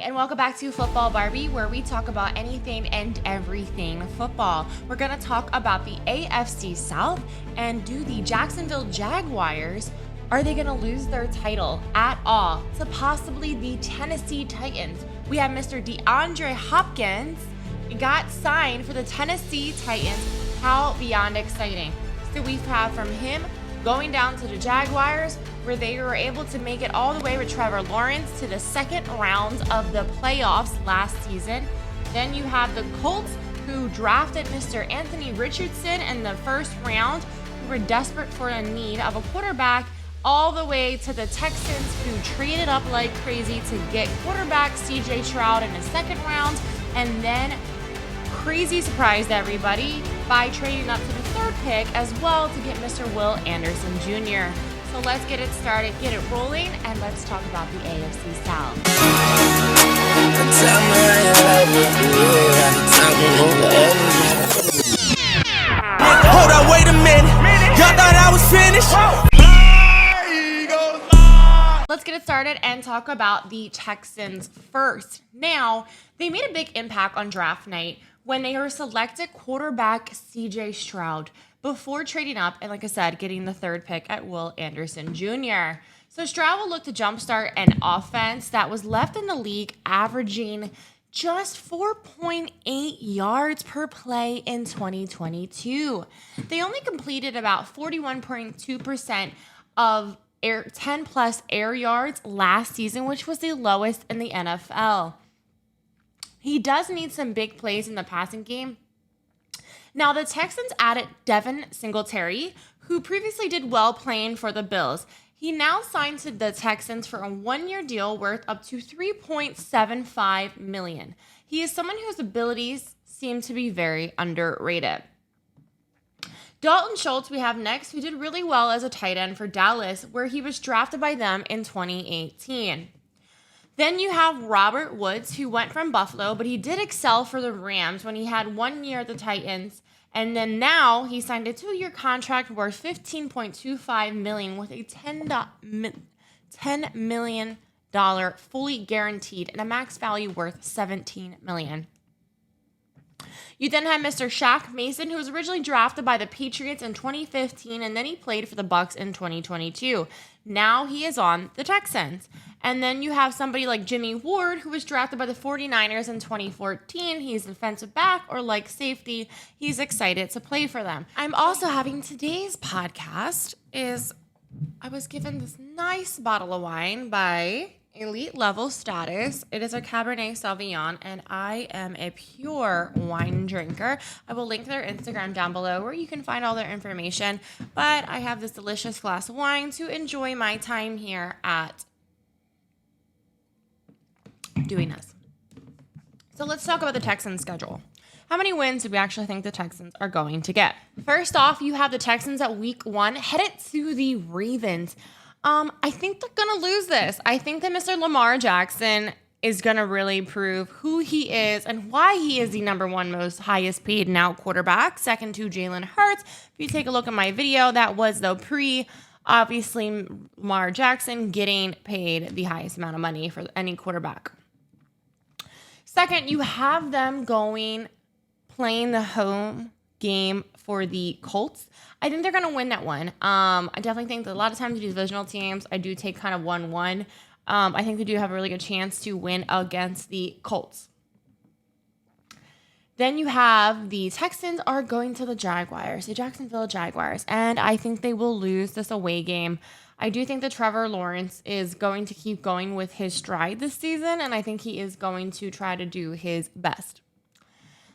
And welcome back to Football Barbie, where we talk about anything and everything football. We're going to talk about the AFC South, and do the Jacksonville Jaguars, are they going to lose their title at all to possibly the Tennessee Titans? We have Mr. DeAndre Hopkins got signed for the Tennessee Titans. How beyond exciting. So we have from him going down to the Jaguars, where they were able to make it all the way with Trevor Lawrence to the second round of the playoffs last season. Then you have the Colts, who drafted Mr. Anthony Richardson in the first round, who were desperate for a need of a quarterback, all the way to the Texans, who traded up like crazy to get quarterback CJ Stroud in the second round, and then crazy surprised everybody by trading up to the third pick as well to get Mr. Will Anderson Jr. So let's get it started, get it rolling, and let's talk about the AFC South. Hold on, wait a minute. Y'all thought I was finished? Let's get it started and talk about the Texans first. Now, they made a big impact on draft night when they were selected quarterback CJ Stroud before trading up and, like I said, getting the third pick at Will Anderson Jr. So Stroud will look to jumpstart an offense that was left in the league averaging just 4.8 yards per play in 2022. They only completed about 41.2% of 10-plus air yards last season, which was the lowest in the NFL. He does need some big plays in the passing game. Now, the Texans added Devin Singletary, who previously did well playing for the Bills. He now signed to the Texans for a one-year deal worth up to $3.75 million. He is someone whose abilities seem to be very underrated. Dalton Schultz we have next, who did really well as a tight end for Dallas, where he was drafted by them in 2018. Then you have Robert Woods, who went from Buffalo, but he did excel for the Rams when he had 1 year at the Titans. And then now he signed a 2-year contract worth $15.25 million with a $10 million fully guaranteed and a max value worth $17 million. You then have Mr. Shaq Mason, who was originally drafted by the Patriots in 2015, and then he played for the Bucs in 2022. Now he is on the Texans. And then you have somebody like Jimmy Ward, who was drafted by the 49ers in 2014. He's a defensive back or like safety. He's excited to play for them. I'm also having today's podcast I was given this nice bottle of wine by Elite Level Status. It is a Cabernet Sauvignon, and I am a pure wine drinker. I will link their Instagram down below where you can find all their information. But I have this delicious glass of wine to enjoy my time here at doing this. So let's talk about the Texans' schedule. How many wins do we actually think the Texans are going to get? First off, you have the Texans at week 1 headed to the Ravens. I think they're going to lose this. I think that Mr. Lamar Jackson is going to really prove who he is and why he is the number 1 most highest paid now quarterback, second to Jalen Hurts. If you take a look at my video, that was obviously Lamar Jackson getting paid the highest amount of money for any quarterback. Second, you have them playing the home game for the Colts. I think they're going to win that one. I definitely think that a lot of times these divisional teams, I do take kind of 1-1. I think they do have a really good chance to win against the Colts. Then you have the Texans are going to the Jaguars, the Jacksonville Jaguars, and I think they will lose this away game. I do think that Trevor Lawrence is going to keep going with his stride this season, and I think he is going to try to do his best.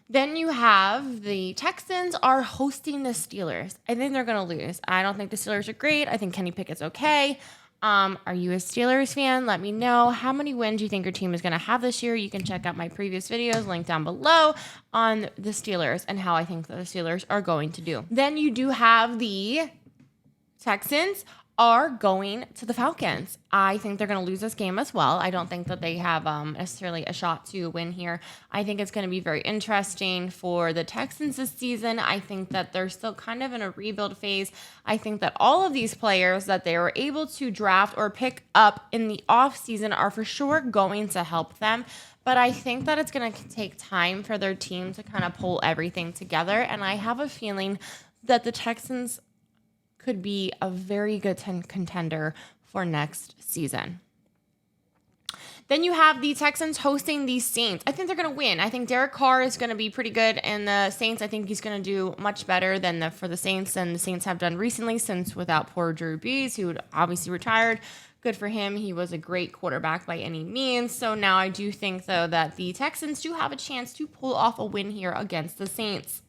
Then you have the Texans are hosting the Steelers. I think they're going to lose. I don't think the Steelers are great. I think Kenny Pickett's okay. Are you a Steelers fan? Let me know. How many wins you think your team is going to have this year? You can check out my previous videos linked down below on the Steelers and how I think the Steelers are going to do. Then you do have the Texans are going to the Falcons. I think they're going to lose this game as well. I don't think that they have necessarily a shot to win here. I think it's going to be very interesting for the Texans this season. I think that they're still kind of in a rebuild phase. I think that all of these players that they were able to draft or pick up in the offseason are for sure going to help them. But I think that it's going to take time for their team to kind of pull everything together. And I have a feeling that the Texans could be a very good contender for next season. Then you have the Texans hosting the Saints. I think they're going to win. I think Derek Carr is going to be pretty good, and the Saints, I think he's going to do much better for the Saints than the Saints have done recently, since without poor Drew Brees, who obviously retired. Good for him. He was a great quarterback by any means. So now I do think, though, that the Texans do have a chance to pull off a win here against the Saints.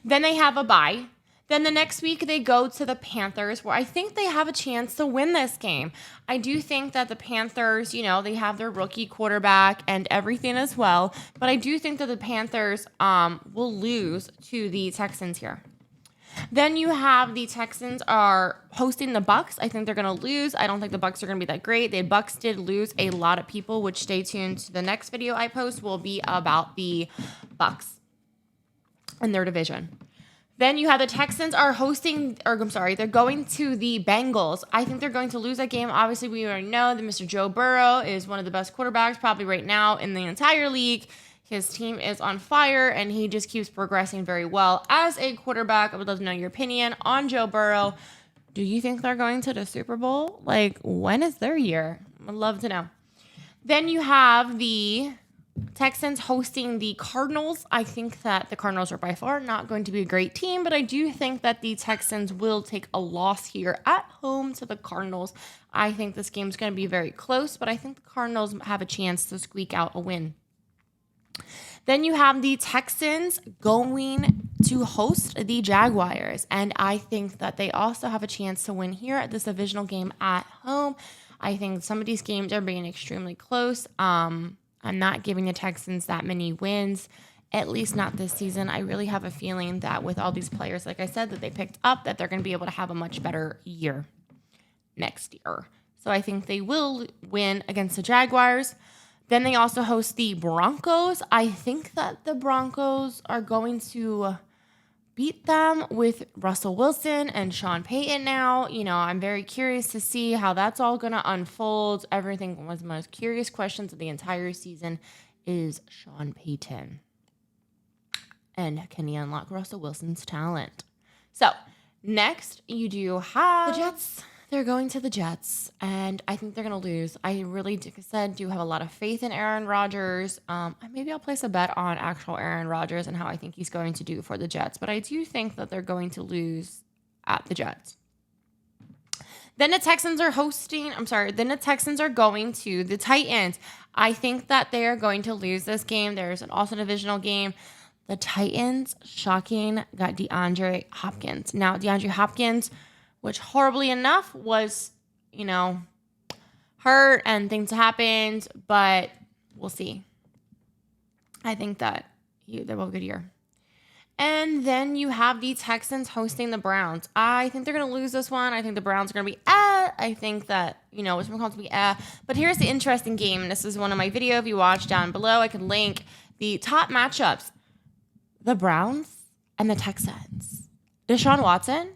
Then they have a bye. Then the next week they go to the Panthers, where I think they have a chance to win this game. I do think that the Panthers, they have their rookie quarterback and everything as well. But I do think that the Panthers will lose to the Texans here. Then you have the Texans are hosting the Bucs. I think they're going to lose. I don't think the Bucs are going to be that great. The Bucs did lose a lot of people, which stay tuned to the next video I post will be about the Bucs and their division. Then you have the Texans they're going to the Bengals. I think they're going to lose that game. Obviously, we already know that Mr. Joe Burrow is one of the best quarterbacks probably right now in the entire league. His team is on fire, and he just keeps progressing very well as a quarterback. I would love to know your opinion on Joe Burrow. Do you think they're going to the Super Bowl? When is their year? I'd love to know. Then you have the Texans hosting the Cardinals. I think that the Cardinals are by far not going to be a great team, but I do think that the Texans will take a loss here at home to the Cardinals. I think this game's going to be very close, but I think the Cardinals have a chance to squeak out a win. Then you have the Texans going to host the Jaguars, and I think that they also have a chance to win here at this divisional game at home. I think some of these games are being extremely close. I'm not giving the Texans that many wins, at least not this season. I really have a feeling that with all these players, like I said, that they picked up, that they're going to be able to have a much better year next year. So I think they will win against the Jaguars. Then they also host the Broncos. I think that the Broncos are going to beat them with Russell Wilson and Sean Payton now. I'm very curious to see how that's all going to unfold. Everything, one of the most curious questions of the entire season is Sean Payton. And can he unlock Russell Wilson's talent? So, next you do have the Jets. They're going to the Jets, and I think they're going to lose. I really, like I said, do have a lot of faith in Aaron Rodgers. Maybe I'll place a bet on actual Aaron Rodgers and how I think he's going to do for the Jets, but I do think that they're going to lose at the Jets. Then the Texans are going to the Titans. I think that they are going to lose this game. There's an also divisional game. The Titans, shocking, got DeAndre Hopkins. Now, DeAndre Hopkins, which horribly enough was, hurt and things happened, but we'll see. I think that they will have a good year. And then you have the Texans hosting the Browns. I think they're going to lose this one. I think the Browns are going to be I think that, it's going to be But here's the interesting game, and this is one of my video. If you watch down below, I can link the top matchups. The Browns and the Texans. Deshaun Watson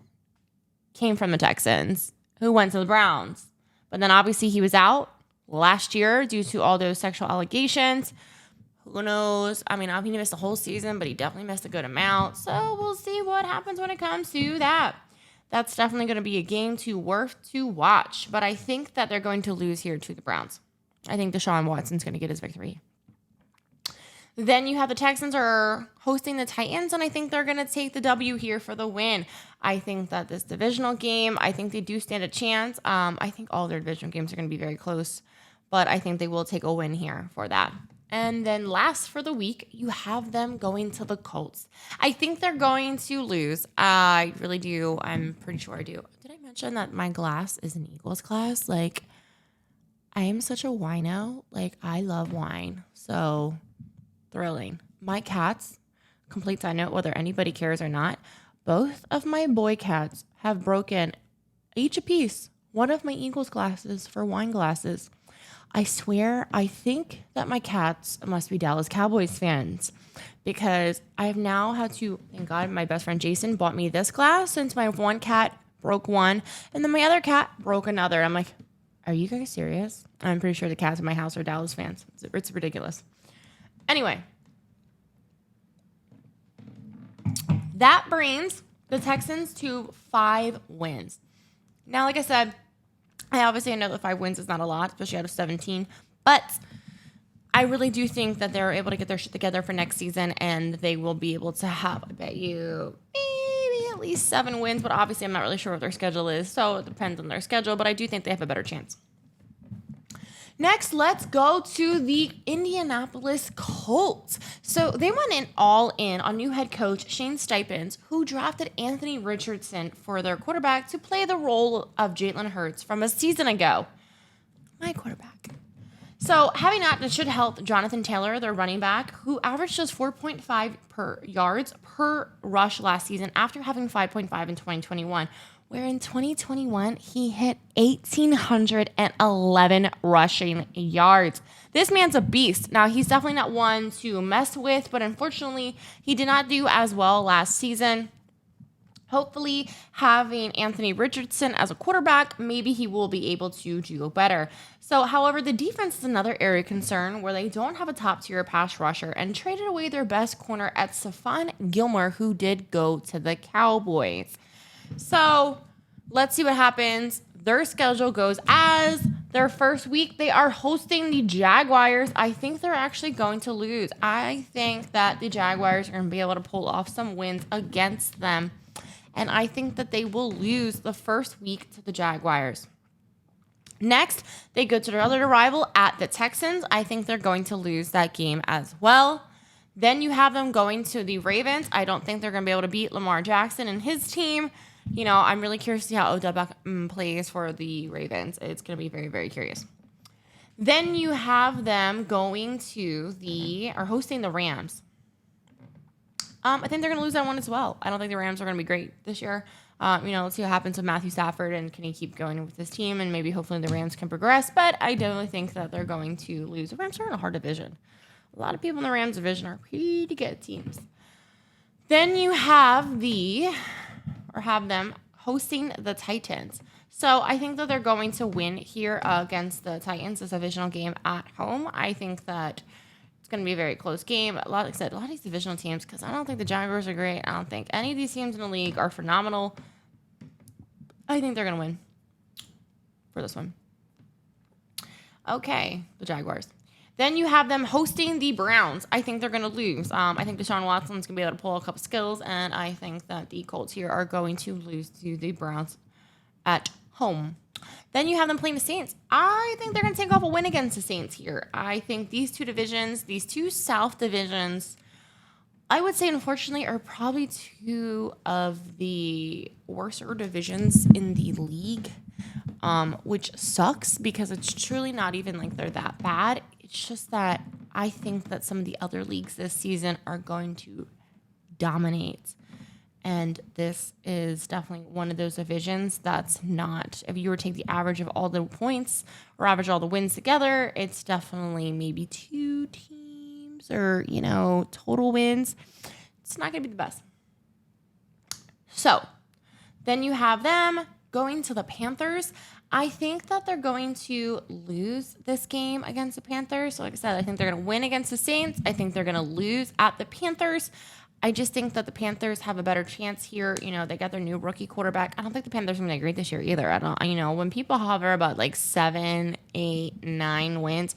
came from the Texans, who went to the Browns. But then obviously he was out last year due to all those sexual allegations. Who knows? He missed the whole season, but he definitely missed a good amount. So we'll see what happens when it comes to that. That's definitely going to be a game worth to watch. But I think that they're going to lose here to the Browns. I think Deshaun Watson's going to get his victory. Then you have the Texans are hosting the Titans, and I think they're going to take the W here for the win. I think that this divisional game, I think they do stand a chance. I think all their divisional games are going to be very close, but I think they will take a win here for that. And then last for the week, you have them going to the Colts. I think they're going to lose. I really do. I'm pretty sure I do. Did I mention that my glass is an Eagles glass? I am such a wino. I love wine. So thrilling. My cats, complete side note, whether anybody cares or not, both of my boy cats have broken each a piece. One of my Eagles glasses for wine glasses. I swear, I think that my cats must be Dallas Cowboys fans because I have now had to, thank God, my best friend Jason bought me this glass since my one cat broke one and then my other cat broke another. I'm like, are you guys serious? I'm pretty sure the cats in my house are Dallas fans. It's ridiculous. Anyway, that brings the Texans to 5 wins. Now, like I said, I obviously know that 5 wins is not a lot, especially out of 17, but I really do think that they're able to get their shit together for next season, and they will be able to have, I bet you, maybe at least 7 wins, but obviously I'm not really sure what their schedule is, so it depends on their schedule, but I do think they have a better chance. Next, let's go to the Indianapolis Colts. So they went all in on new head coach Shane Steichen, who drafted Anthony Richardson for their quarterback to play the role of Jalen Hurts from a season ago. My quarterback. So having that should help Jonathan Taylor, their running back, who averaged just 4.5 per yards per rush last season after having 5.5 in 2021. Where in 2021, he hit 1,811 rushing yards. This man's a beast. Now, he's definitely not one to mess with, but unfortunately, he did not do as well last season. Hopefully, having Anthony Richardson as a quarterback, maybe he will be able to do better. So, however, the defense is another area of concern where they don't have a top-tier pass rusher and traded away their best corner at Stephon Gilmore, who did go to the Cowboys. So let's see what happens. Their schedule goes as their first week. They are hosting the Jaguars. I think they're actually going to lose. I think that the Jaguars are going to be able to pull off some wins against them. And I think that they will lose the first week to the Jaguars. Next, they go to their other rival at the Texans. I think they're going to lose that game as well. Then you have them going to the Ravens. I don't think they're going to be able to beat Lamar Jackson and his team. You know, I'm really curious to see how Odell Beckham plays for the Ravens. It's going to be very, very curious. Then you have them going to hosting the Rams. I think they're going to lose that one as well. I don't think the Rams are going to be great this year. Let's see what happens with Matthew Stafford and can he keep going with his team and maybe hopefully the Rams can progress. But I definitely think that they're going to lose. The Rams are in a hard division. A lot of people in the Rams division are pretty good teams. Then you have them hosting the Titans. So I think that they're going to win here against the Titans. It's a divisional game at home. I think that it's going to be a very close game. Like I said, a lot of these divisional teams, because I don't think the Jaguars are great. I don't think any of these teams in the league are phenomenal. I think they're going to win for this one. Okay, the Jaguars. Then you have them hosting the Browns. I think they're going to lose. I think Deshaun Watson's going to be able to pull a couple skills, and I think that the Colts here are going to lose to the Browns at home. Then you have them playing the Saints. I think they're going to take off a win against the Saints here. I think these two divisions, these two South divisions, I would say, unfortunately, are probably two of the worser divisions in the league, which sucks because it's truly not even like they're that bad. It's just that I think that some of the other leagues this season are going to dominate. And this is definitely one of those divisions that's not, if you were to take the average of all the points or average all the wins together, it's definitely maybe 2 teams or, total wins. It's not going to be the best. So then you have them going to the Panthers. I think that they're going to lose this game against the Panthers. So like I said, I think they're going to win against the Saints. I think they're going to lose at the Panthers. I just think that the Panthers have a better chance here. They got their new rookie quarterback. I don't think the Panthers are going to be great this year either. When people hover about like 7, 8, 9 wins,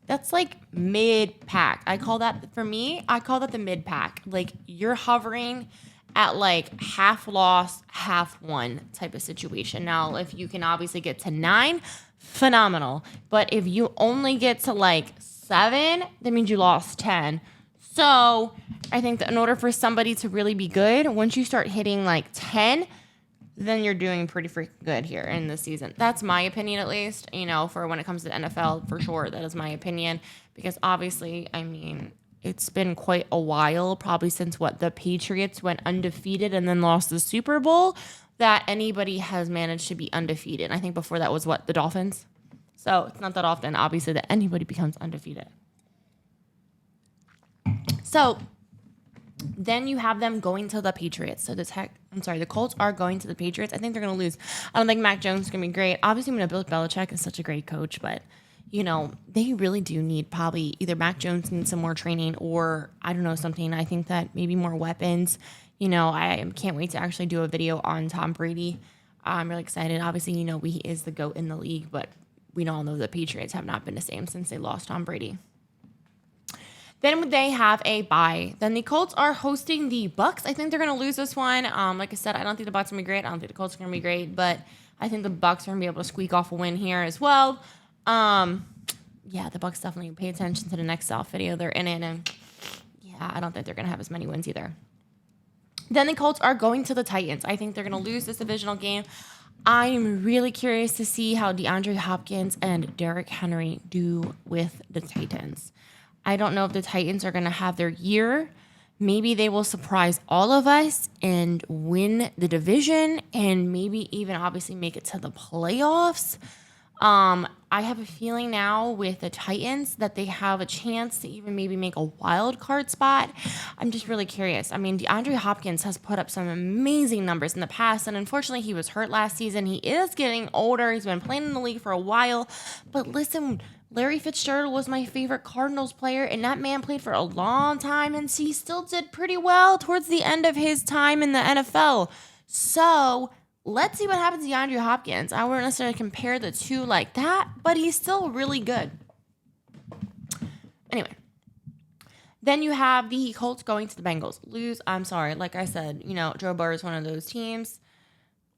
that's like mid-pack. I call that the mid-pack. Like you're hovering at like half loss, half won type of situation. Now, if you can obviously get to 9, phenomenal. But if you only get to like 7, that means you lost 10. So I think that in order for somebody to really be good, once you start hitting like 10, then you're doing pretty freaking good here in this season. That's my opinion, at least, for when it comes to NFL, for sure. That is my opinion. Because obviously, it's been quite a while, probably since the Patriots went undefeated and then lost the Super Bowl, that anybody has managed to be undefeated. I think before that was the Dolphins. So it's not that often, obviously, that anybody becomes undefeated. So then you have them going to the Patriots. So the Colts are going to the Patriots. I think they're going to lose. I don't think Mac Jones is going to be great. Obviously, Bill Belichick is such a great coach, but they really do need probably either Mac Jones needs some more training or I don't know, something. I think that maybe more weapons. I can't wait to actually do a video on Tom Brady. I'm really excited. Obviously, he is the GOAT in the league, but we all know the Patriots have not been the same since they lost Tom Brady. Then they have a bye. Then the Colts are hosting the Bucs. I think they're going to lose this one. Like I said, I don't think the Bucs are going to be great. I don't think the Colts are going to be great, but I think the Bucs are going to be able to squeak off a win here as well. The Bucs definitely pay attention to the next South video. They're in it, and I don't think they're going to have as many wins either. Then the Colts are going to the Titans. I think they're going to lose this divisional game. I'm really curious to see how DeAndre Hopkins and Derrick Henry do with the Titans. I don't know if the Titans are going to have their year. Maybe they will surprise all of us and win the division and maybe even obviously make it to the playoffs. I have a feeling now with the Titans that they have a chance to even maybe make a wild card spot. I'm just really curious. I mean, DeAndre Hopkins has put up some amazing numbers in the past, and unfortunately he was hurt last season. He is getting older. He's been playing in the league for a while. But listen, Larry Fitzgerald was my favorite Cardinals player, and that man played for a long time, and he still did pretty well towards the end of his time in the NFL. So let's see what happens to DeAndre Hopkins. I wouldn't necessarily compare the two like that, but he's still really good. Anyway, then you have the Colts going to the Bengals. Like I said, Joe Burrow is one of those teams.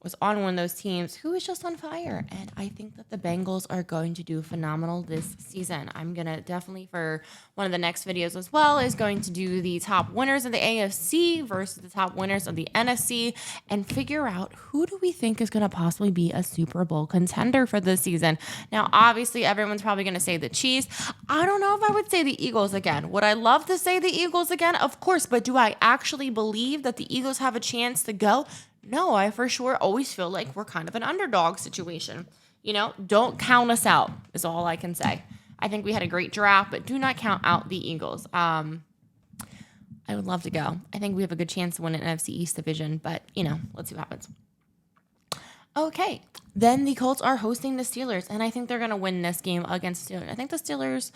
Was on one of those teams who is just on fire. And I think that the Bengals are going to do phenomenal this season. I'm going to definitely, for one of the next videos as well, is going to do the top winners of the AFC versus the top winners of the NFC and figure out who do we think is going to possibly be a Super Bowl contender for this season. Now, obviously, everyone's probably going to say the Chiefs. I don't know if I would say the Eagles again. Would I love to say the Eagles again? Of course, but do I actually believe that the Eagles have a chance to go? No, I for sure always feel like we're kind of an underdog situation. Don't count us out is all I can say. I think we had a great draft, but do not count out the Eagles. I would love to go. I think we have a good chance to win an NFC East division, but, let's see what happens. Okay, then the Colts are hosting the Steelers, and I think they're going to win this game against the Steelers. I think the Steelers,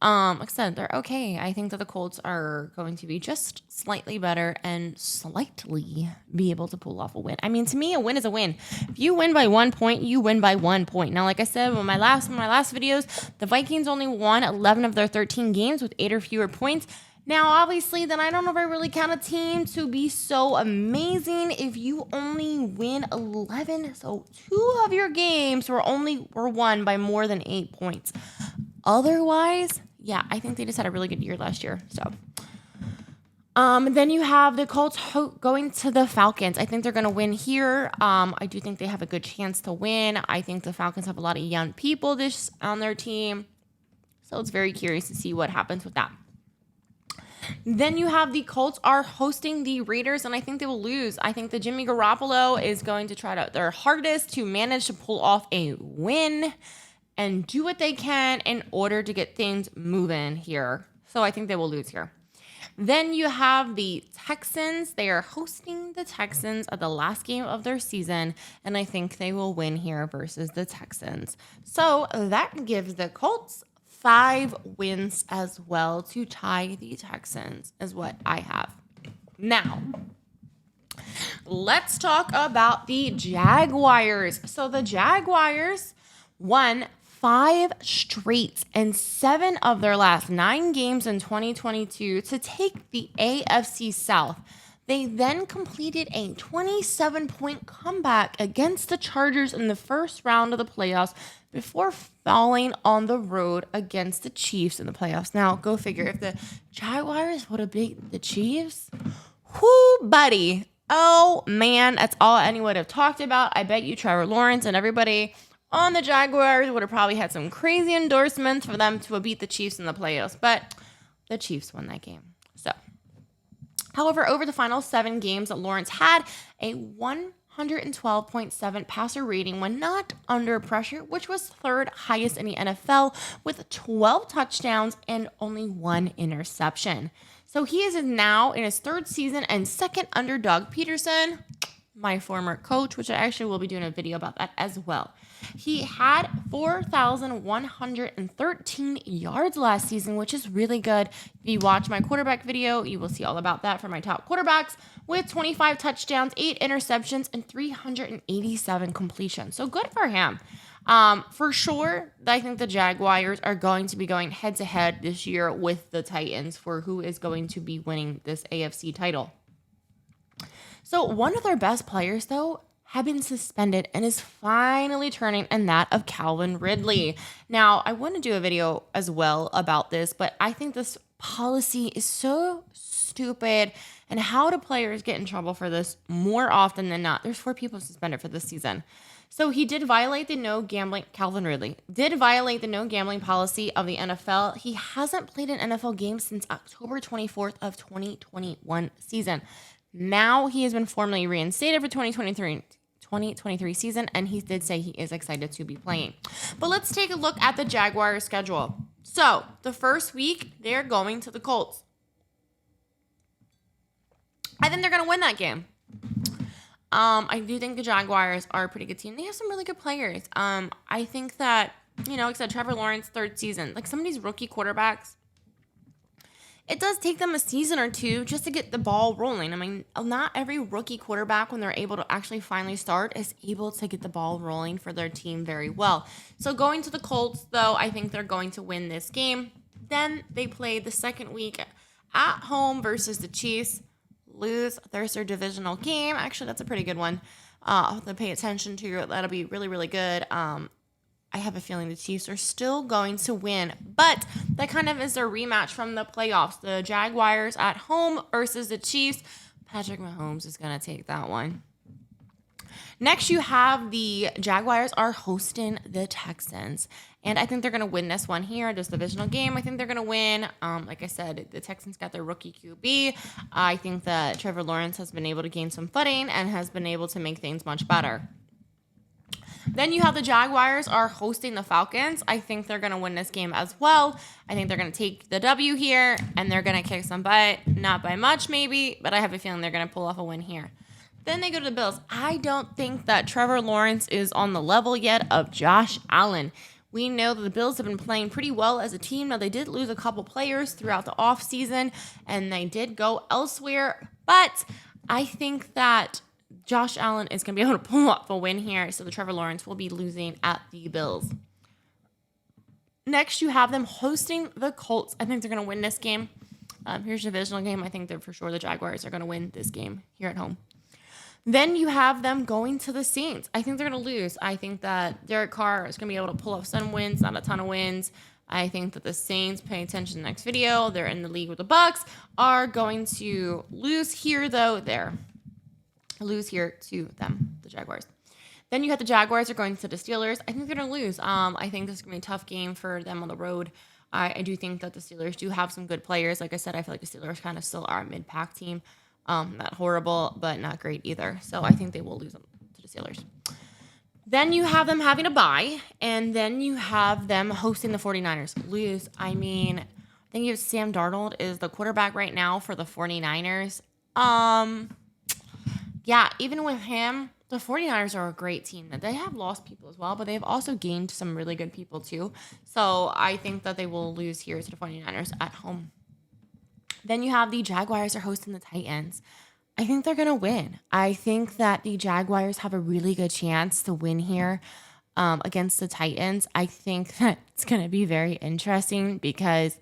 like I said, they're okay. I think that the Colts are going to be just slightly better and slightly be able to pull off a win. I mean, to me, a win is a win. If you win by 1 point, you win by 1 point. Now, like I said, in my last videos, the Vikings only won 11 of their 13 games with 8 or fewer points. Now, obviously, then I don't know if I really count a team to be so amazing if you only win 11. So 2 of your games were won by more than 8 points. Otherwise, I think they just had a really good year last year. So, then you have the Colts going to the Falcons. I think they're going to win here. I do think they have a good chance to win. I think the Falcons have a lot of young people on their team. So it's very curious to see what happens with that. Then you have the Colts are hosting the Raiders, and I think they will lose. I think that Jimmy Garoppolo is going to try their hardest to manage to pull off a win and do what they can in order to get things moving here. So I think they will lose here. Then you have the Texans. They are hosting the Texans at the last game of their season, and I think they will win here versus the Texans. So that gives the Colts 5 wins as well to tie the Texans is what I have. Now, let's talk about the Jaguars. So the Jaguars won 5 straight and 7 of their last 9 games in 2022 to take the AFC South. They then completed a 27-point comeback against the Chargers in the first round of the playoffs before falling on the road against the Chiefs in the playoffs. Now, go figure. If the Jaguars would have beat the Chiefs, whoo, buddy. Oh, man, that's all anyone would have talked about. I bet you Trevor Lawrence and everybody on the Jaguars would have probably had some crazy endorsements for them to beat the Chiefs in the playoffs. But the Chiefs won that game. So, however, over the final 7 games, Lawrence had a 112.7 passer rating when not under pressure, which was third highest in the NFL with 12 touchdowns and only 1 interception. So he is now in his 3rd season and second under Doug Peterson, my former coach, which I actually will be doing a video about that as well. He had 4,113 yards last season, which is really good. If you watch my quarterback video, you will see all about that for my top quarterbacks with 25 touchdowns, 8 interceptions, and 387 completions. So good for him. For sure, I think the Jaguars are going to be going head-to-head this year with the Titans for who is going to be winning this AFC title. So one of their best players, though, have been suspended and is finally turning, and that of Calvin Ridley. Now, I want to do a video as well about this, but I think this policy is so stupid, and how do players get in trouble for this more often than not? There's 4 people suspended for this season. So he did violate the no gambling, Calvin Ridley did violate the no gambling policy of the NFL. He hasn't played an NFL game since October 24th of 2021 season. Now he has been formally reinstated for 2023 season, and he did say he is excited to be playing. But let's take a look at the Jaguars schedule. So the first week, they're going to the Colts. I think they're going to win that game. I do think the Jaguars are a pretty good team. They have some really good players. I think that, like I said, Trevor Lawrence, 3rd season. Like some of these rookie quarterbacks, it does take them a season or 2 just to get the ball rolling. I mean, not every rookie quarterback, when they're able to actually finally start, is able to get the ball rolling for their team very well. So going to the Colts, though, I think they're going to win this game. Then they play the second week at home versus the Chiefs. Lose. There's their divisional game. Actually, that's a pretty good one to pay attention to. That'll be really, really good. I have a feeling the Chiefs are still going to win, but that kind of is their rematch from the playoffs. The Jaguars at home versus the Chiefs. Patrick Mahomes is going to take that one. Next, you have the Jaguars are hosting the Texans, and I think they're going to win this one here, this divisional game. I think they're going to win. Like I said, the Texans got their rookie QB. I think that Trevor Lawrence has been able to gain some footing and has been able to make things much better. Then you have the Jaguars are hosting the Falcons. I think they're going to win this game as well. I think they're going to take the W here, and they're going to kick some butt. Not by much, maybe, but I have a feeling they're going to pull off a win here. Then they go to the Bills. I don't think that Trevor Lawrence is on the level yet of Josh Allen. We know that the Bills have been playing pretty well as a team. Now, they did lose a couple players throughout the offseason, and they did go elsewhere. But I think that Josh Allen is going to be able to pull off a win here, so the Trevor Lawrence will be losing at the Bills. Next, you have them hosting the Colts. I think they're going to win this game. Here's your divisional game. I think they're for sure the Jaguars are going to win this game here at home. Then you have them going to the Saints. I think they're going to lose. I think that Derek Carr is going to be able to pull off some wins, not a ton of wins. I think that the Saints, paying attention to the next video, they're in the league with the Bucs, are going to lose here, though. Lose here to them, the Jaguars. Then you have the Jaguars are going to the Steelers. I think they're going to lose. I think this is going to be a tough game for them on the road. I do think that the Steelers do have some good players. Like I said, I feel like the Steelers kind of still are a mid-pack team. Not horrible, but not great either. So I think they will lose them to the Steelers. Then you have them having a bye, and then you have them hosting the 49ers. Lose. I mean, I think you have Sam Darnold is the quarterback right now for the 49ers. Yeah, even with him, the 49ers are a great team. They have lost people as well, but they've also gained some really good people too. So I think that they will lose here to the 49ers at home. Then you have the Jaguars are hosting the Titans. I think they're going to win. I think that the Jaguars have a really good chance to win here against the Titans. I think that it's going to be very interesting because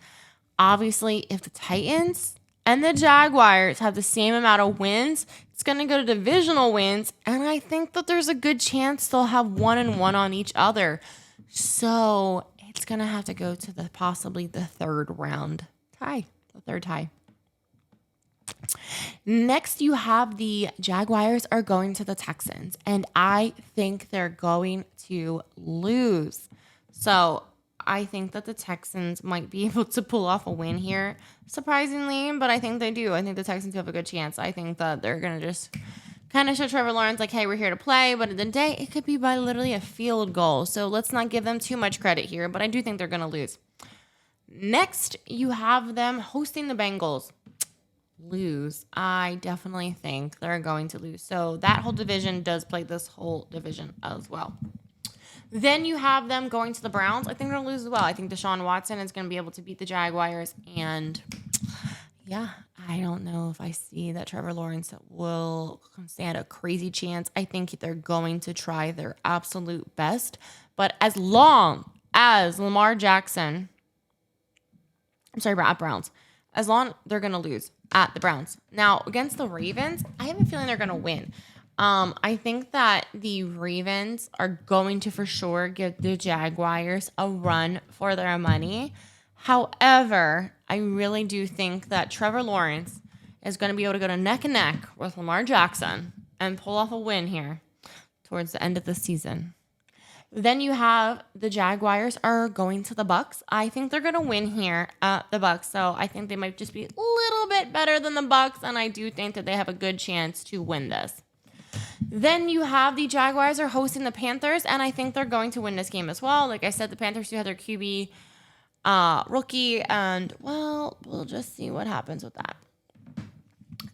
obviously if the Titans and the Jaguars have the same amount of wins, it's going to go to divisional wins. And I think that there's a good chance they'll have 1-1 on each other. So it's going to have to go to possibly the third round tie. The third tie. Next, you have the Jaguars are going to the Texans, and I think they're going to lose. So I think that the Texans might be able to pull off a win here, surprisingly, but I think they do. I think the Texans have a good chance. I think that they're going to just kind of show Trevor Lawrence, like, hey, we're here to play, but at the end of the day, it could be by literally a field goal. So let's not give them too much credit here, but I do think they're going to lose. Next, you have them hosting the Bengals. Lose. I definitely think they're going to lose. So that whole division does play this whole division as well. Then you have them going to the Browns. I think they're going to lose as well. I think Deshaun Watson is going to be able to beat the Jaguars. And yeah, I don't know if I see that Trevor Lawrence will stand a crazy chance. I think they're going to try their absolute best. But as long as Lamar Jackson, at Browns, as long they're going to lose at the Browns. Now, against the Ravens, I have a feeling they're going to win. I think that the Ravens are going to for sure give the Jaguars a run for their money. However, I really do think that Trevor Lawrence is going to be able to go to neck and neck with Lamar Jackson and pull off a win here towards the end of the season. Then you have the Jaguars are going to the Bucs. I think they're going to win here at the Bucs. So I think they might just be a little bit better than the Bucs, and I do think that they have a good chance to win this. Then you have the Jaguars are hosting the Panthers, and I think they're going to win this game as well. Like I said, the Panthers do have their QB rookie, and, well, we'll just see what happens with that.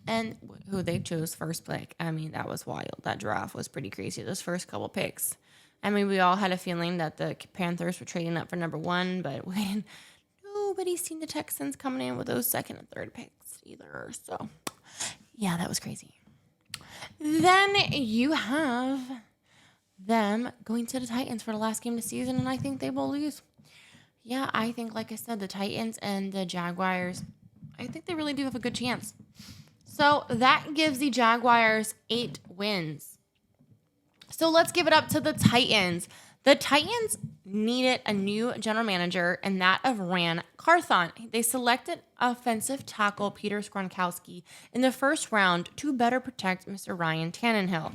And who they chose first pick. I mean, that was wild. That draft was pretty crazy, those first couple picks. I mean, we all had a feeling that the Panthers were trading up for number one, but nobody's seen the Texans coming in with those second and third picks either. So, yeah, that was crazy. Then you have them going to the Titans for the last game of the season, and I think they will lose. Yeah, I think, like I said, the Titans and the Jaguars, I think they really do have a good chance. So that gives the Jaguars 8 wins. So let's give it up to the Titans. The Titans needed a new general manager, and that of Ran Carthon. They selected offensive tackle Peter Gronkowski in the first round to better protect Mr. Ryan Tannehill.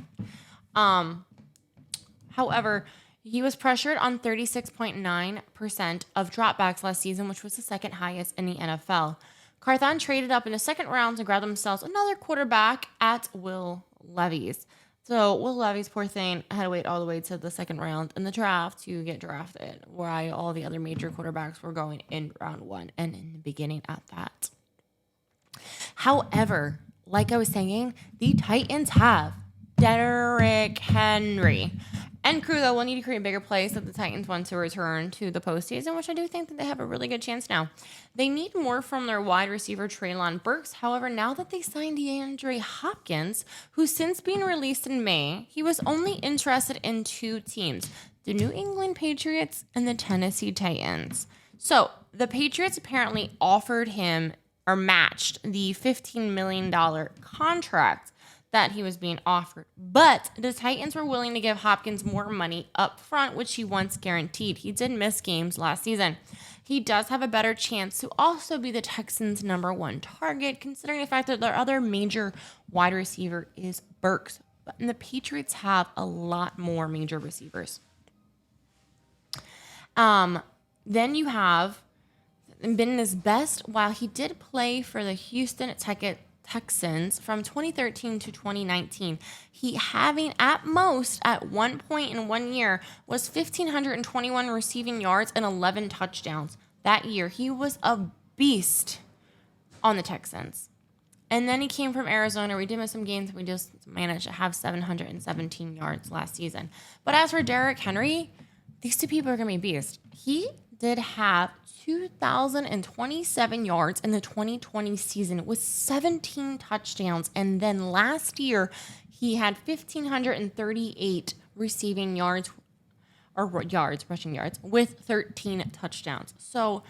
However, he was pressured on 36.9% of dropbacks last season, which was the second highest in the NFL. Carthon traded up in the second round to grab themselves another quarterback at Will Levis. So Will Levis, poor thing, had to wait all the way to the second round in the draft to get drafted, while all the other major quarterbacks were going in round one and in the beginning at that. However, like I was saying, the Titans have Derrick Henry and crew that will need to create bigger plays if the Titans want to return to the postseason, which I do think that they have a really good chance now. They need more from their wide receiver, Treylon Burks. However, now that they signed DeAndre Hopkins, who's since been released in May, he was only interested in 2 teams, the New England Patriots and the Tennessee Titans. So the Patriots apparently offered him or matched the $15 million contract that he was being offered. But the Titans were willing to give Hopkins more money up front, which he once guaranteed. He did miss games last season. He does have a better chance to also be the Texans' number 1 target, considering the fact that their other major wide receiver is Burks. And the Patriots have a lot more major receivers. Then you have been his best while he did play for the Houston Texans from 2013 to 2019. He having at most at one point in 1 year was 1,521 receiving yards and 11 touchdowns. That year, he was a beast on the Texans. And then he came from Arizona. We did miss some games. We just managed to have 717 yards last season. But as for Derrick Henry, these two people are going to be beasts. He did have 2,027 yards in the 2020 season with 17 touchdowns. And then last year, he had 1,538 receiving yards, rushing yards, with 13 touchdowns. So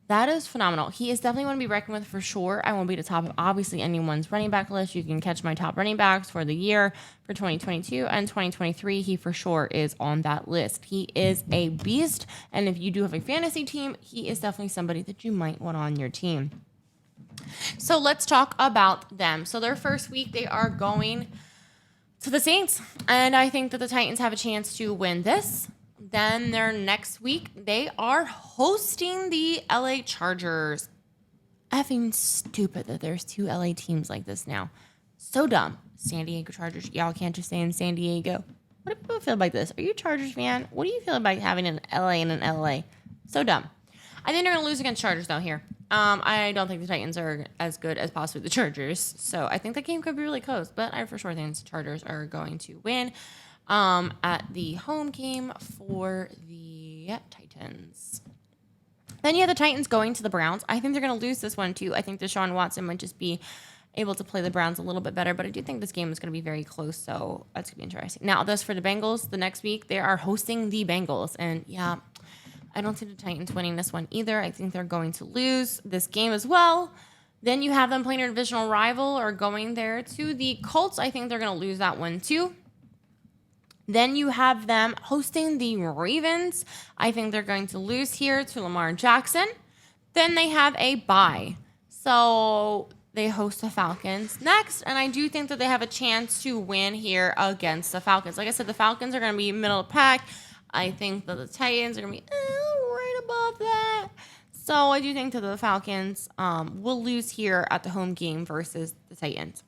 that is phenomenal. He is definitely going to be reckoned with for sure. I won't be the top of obviously anyone's running back list. You can catch my top running backs for the year for 2022 and 2023. He for sure is on that list. He is a beast. And if you do have a fantasy team, he is definitely somebody that you might want on your team. So let's talk about them. So their first week, they are going to the Saints. And I think that the Titans have a chance to win this. then their next week, they are hosting the LA Chargers. Effing stupid that there's 2 LA teams like this now. So dumb. San Diego Chargers. Y'all can't just stay in San Diego. What do people feel about this? Are you a Chargers fan? What do you feel about having an LA and an LA? So dumb. I think they're going to lose against Chargers, though, here. I don't think the Titans are as good as possibly the Chargers. So I think the game could be really close. But I for sure think the Chargers are going to win at the home game for the Titans. Then you have the Titans going to the Browns. I think they're going to lose this one, too. I think Deshaun Watson might just be able to play the Browns a little bit better, but I do think this game is going to be very close, so that's going to be interesting. Now, thus for the Bengals, the next week, they are hosting the Bengals, and yeah, I don't see the Titans winning this one either. I think they're going to lose this game as well. Then you have them playing a divisional rival or going there to the Colts. I think they're going to lose that one, too. Then you have them hosting the Ravens. I think they're going to lose here to Lamar Jackson. Then they have a bye. So they host the Falcons next. And I do think that they have a chance to win here against the Falcons. Like I said, the Falcons are going to be middle of the pack. I think that the Titans are going to be right above that. So I do think that the Falcons will lose here at the home game versus the Titans.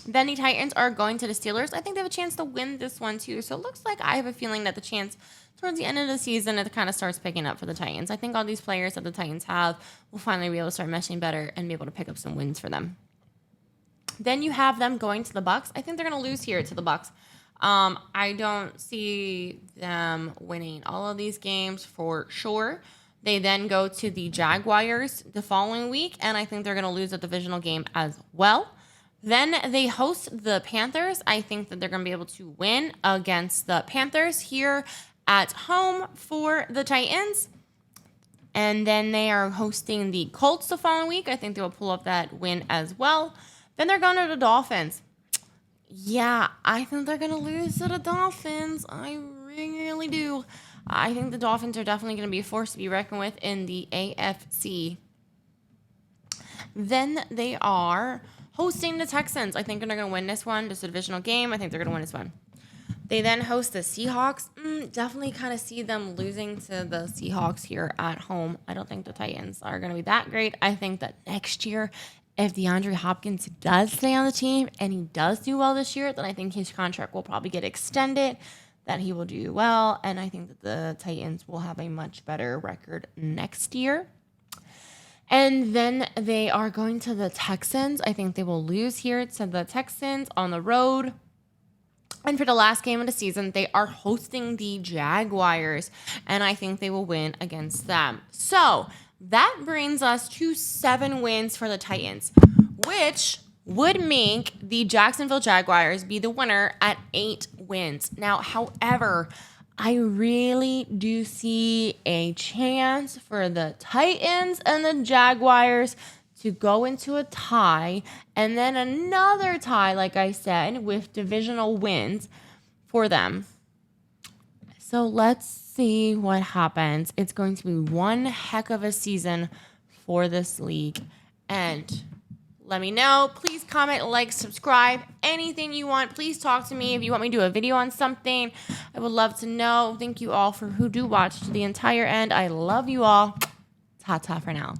Then the Titans are going to the Steelers. I think they have a chance to win this one, too. So it looks like I have a feeling that the chance towards the end of the season, it kind of starts picking up for the Titans. I think all these players that the Titans have will finally be able to start meshing better and be able to pick up some wins for them. Then you have them going to the Bucs. I think they're going to lose here to the Bucs. I don't see them winning all of these games for sure. They then go to the Jaguars the following week, and I think they're going to lose a divisional game as well. Then they host the Panthers. I think that they're going to be able to win against the Panthers here at home for the Titans. And then they are hosting the Colts the following week. I think they will pull up that win as well. Then they're going to the Dolphins. Yeah, I think they're going to lose to the Dolphins. I really do. I think the Dolphins are definitely going to be a force to be reckoned with in the AFC. Then they are hosting the Texans. I think they're going to win this one. This is a divisional game. I think they're going to win this one. They then host the Seahawks. Definitely kind of see them losing to the Seahawks here at home. I don't think the Titans are going to be that great. I think that next year, if DeAndre Hopkins does stay on the team and he does do well this year, then I think his contract will probably get extended, that he will do well, and I think that the Titans will have a much better record next year. And then they are going to the Texans. I think they will lose here to the Texans on the road. And for the last game of the season, they are hosting the Jaguars, and I think they will win against them. So that brings us to 7 wins for the Titans, which would make the Jacksonville Jaguars be the winner at 8 wins. Now, however, I really do see a chance for the Titans and the Jaguars to go into a tie, and then another tie, like I said, with divisional wins for them. So let's see what happens. It's going to be one heck of a season for this league. And let me know. Please comment, like, subscribe, anything you want. Please talk to me if you want me to do a video on something. I would love to know. Thank you all for who do watch to the entire end. I love you all. Ta-ta for now.